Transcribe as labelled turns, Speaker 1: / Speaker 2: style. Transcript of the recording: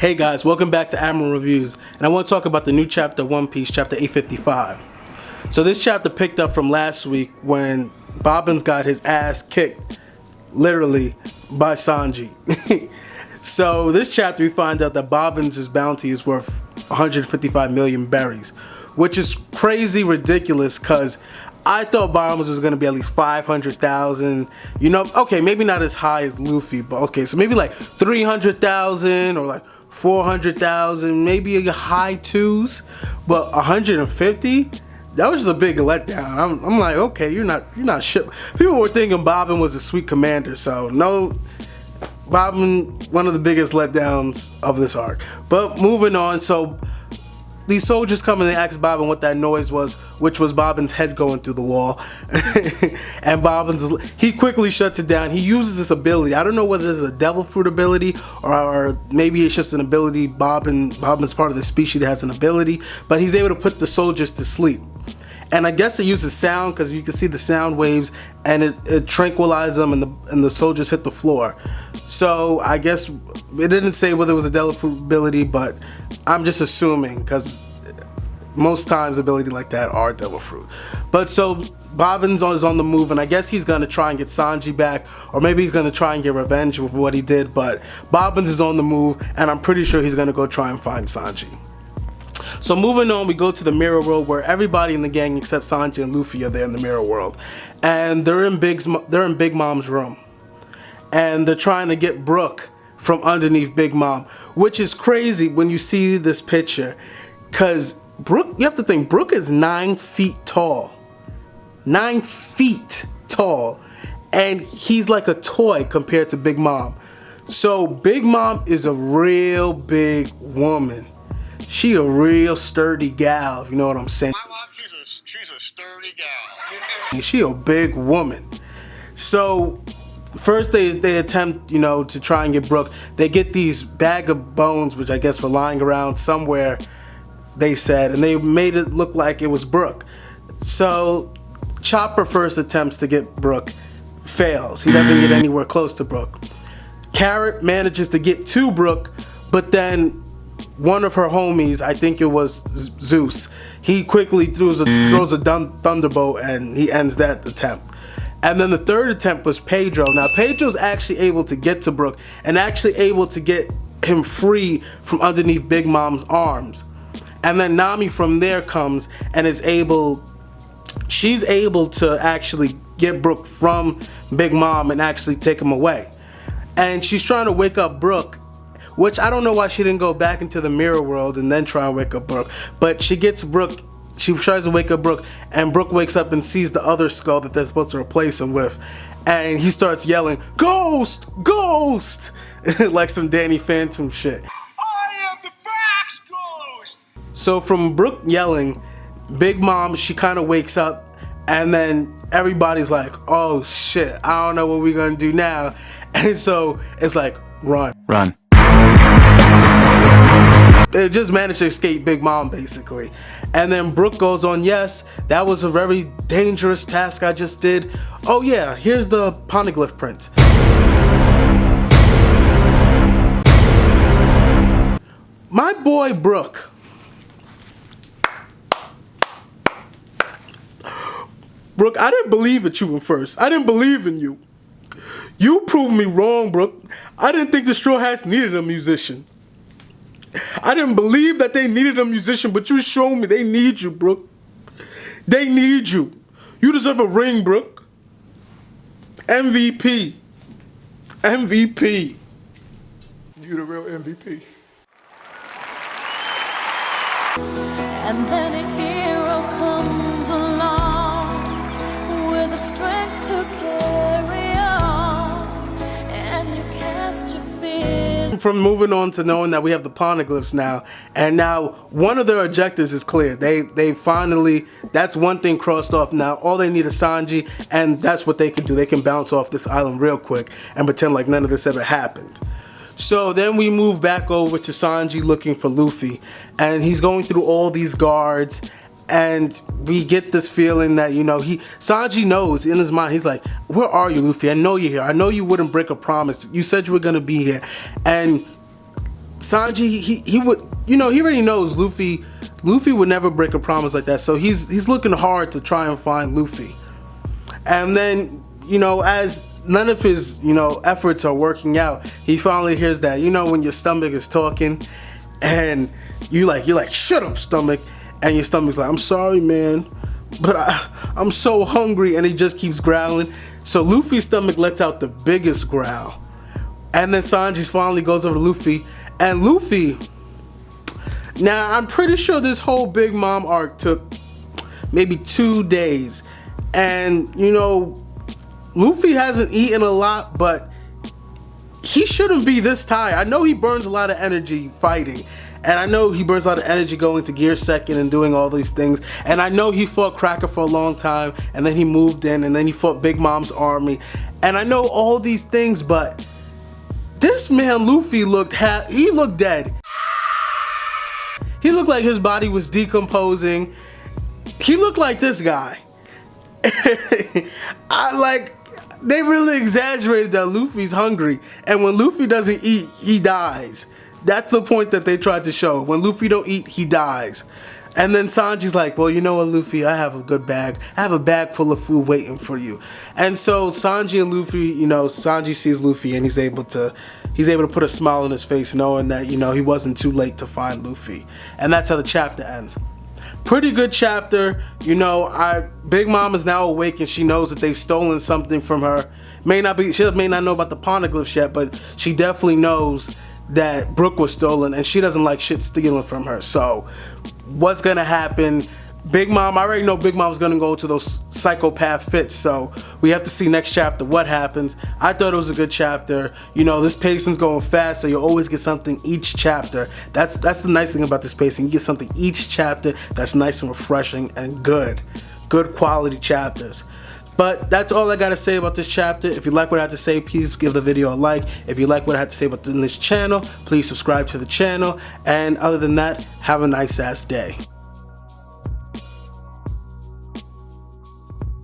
Speaker 1: Hey guys, welcome back to Admiral Reviews, and I want to talk about the new chapter of One Piece, chapter 855. So this chapter picked up from last week when Bobbin's got his ass kicked, literally, by Sanji. So this chapter we find out that Bobbin's bounty is worth 155 million berries, which is crazy ridiculous because I thought Bobbin's was going to be at least 500,000, you know, okay, maybe not as high as Luffy, but okay, so maybe like 300,000 or like 400,000, maybe a high twos, but 150? That was just a big letdown. I'm like, okay, you're not shit. People were thinking Bobbin was a sweet commander, so no, Bobbin, one of the biggest letdowns of this arc. But moving on, so these soldiers come and they ask Bobbin what that noise was, which was Bobbin's head going through the wall. And he quickly shuts it down. He uses this ability. I don't know whether it's a devil fruit ability or maybe it's just an ability. Bobbin's part of the species that has an ability, but he's able to put the soldiers to sleep. And I guess it uses sound because you can see the sound waves and it tranquilizes them and the soldiers hit the floor. So I guess it didn't say whether it was a devil fruit ability, but I'm just assuming because most times ability like that are devil fruit. But so Bobbin's is on the move, and I guess he's gonna try and get Sanji back, or maybe he's gonna try and get revenge with what he did. But Bobbin's is on the move, and I'm pretty sure he's gonna go try and find Sanji. So moving on, we go to the Mirror World where everybody in the gang except Sanji and Luffy are there in the Mirror World, and they're in Big Mom's room, and they're trying to get Brook from underneath Big Mom, which is crazy when you see this picture, because Brook, you have to think, Brook is 9 feet tall. 9 feet tall. And he's like a toy compared to Big Mom. So Big Mom is a real big woman. She a real sturdy gal, if you know what I'm saying.
Speaker 2: My mom, she's a sturdy gal.
Speaker 1: She a big woman. So first they attempt, you know, to try and get Brook. They get these bag of bones, which I guess were lying around somewhere, they said, and they made it look like it was Brook. So Chopper first attempts to get Brook, fails. He doesn't get anywhere close to Brook. Carrot manages to get to Brook, but then one of her homies, I think it was Zeus, he quickly throws a thunderbolt and he ends that attempt. And then the third attempt was Pedro. Now Pedro's actually able to get to Brook and actually able to get him free from underneath Big Mom's arms. And then Nami from there comes and she's able to actually get Brook from Big Mom and actually take him away. And she's trying to wake up Brook, which I don't know why she didn't go back into the Mirror World and then try and wake up Brook. But she gets Brook, she tries to wake up Brook, and Brook wakes up and sees the other skull that they're supposed to replace him with. And he starts yelling, "Ghost! Ghost!" like some Danny Phantom shit.
Speaker 2: I am the Fox Ghost!
Speaker 1: So from Brook yelling, Big Mom, she kind of wakes up, and then everybody's like, oh shit, I don't know what we're gonna do now. And so it's like, run.
Speaker 3: Run.
Speaker 1: They just managed to escape Big Mom, basically. And then Brook goes on, yes, that was a very dangerous task I just did. Oh yeah, here's the poneglyph print. My boy Brook. Brook, I didn't believe at you at first. I didn't believe in you. You proved me wrong, Brook. I didn't think the Straw Hats needed a musician. I didn't believe that they needed a musician, but you showed me they need you, Brook. They need you. You deserve a ring, Brook. MVP. MVP.
Speaker 4: You the real MVP.
Speaker 5: And then a hero comes along with the strength to carry on, and you cast your fears.
Speaker 1: From moving on to knowing that we have the poneglyphs now, and now one of their objectives is clear. They finally, that's one thing crossed off. Now all they need is Sanji, and that's what they can do. They can bounce off this island real quick and pretend like none of this ever happened. So then we move back over to Sanji looking for Luffy, and he's going through all these guards, and we get this feeling that, you know, Sanji knows in his mind, he's like, where are you, Luffy? I know you're here. I know you wouldn't break a promise. You said you were going to be here. And Sanji, he would, you know, he already knows Luffy would never break a promise like that. So he's looking hard to try and find Luffy. And then, you know, as none of his, you know, efforts are working out, he finally hears that, you know, when your stomach is talking and you're like, shut up, stomach. And your stomach's like, I'm sorry, man, but I'm so hungry. And he just keeps growling. So Luffy's stomach lets out the biggest growl. And then Sanji finally goes over to Luffy. And Luffy, now I'm pretty sure this whole Big Mom arc took maybe 2 days. And, you know, Luffy hasn't eaten a lot, but he shouldn't be this tired. I know he burns a lot of energy fighting. And I know he burns a lot of energy going to Gear Second and doing all these things. And I know he fought Cracker for a long time. And then he moved in. And then he fought Big Mom's army. And I know all these things, but this man Luffy looked dead. He looked like his body was decomposing. He looked like this guy. They really exaggerated that Luffy's hungry, and when Luffy doesn't eat, he dies. That's the point that they tried to show. When Luffy don't eat, he dies. And then Sanji's like, well, you know what, Luffy, I have a good bag. I have a bag full of food waiting for you. And so Sanji and Luffy, you know, Sanji sees Luffy and he's able to put a smile on his face knowing that, you know, he wasn't too late to find Luffy. And that's how the chapter ends. Pretty good chapter. You know, Big Mom is now awake and she knows that they've stolen something from her. She may not know about the poneglyphs yet, but she definitely knows that Brook was stolen and she doesn't like shit stealing from her. So what's gonna happen? Big Mom, I already know Big Mom's gonna go into those psychopath fits, so we have to see next chapter what happens. I thought it was a good chapter. You know, this pacing's going fast, so you always get something each chapter. That's the nice thing about this pacing. You get something each chapter that's nice and refreshing and good quality chapters. But that's all I gotta say about this chapter. If you like what I have to say, please give the video a like. If you like what I have to say about this channel, please subscribe to the channel. And other than that, have a nice ass day.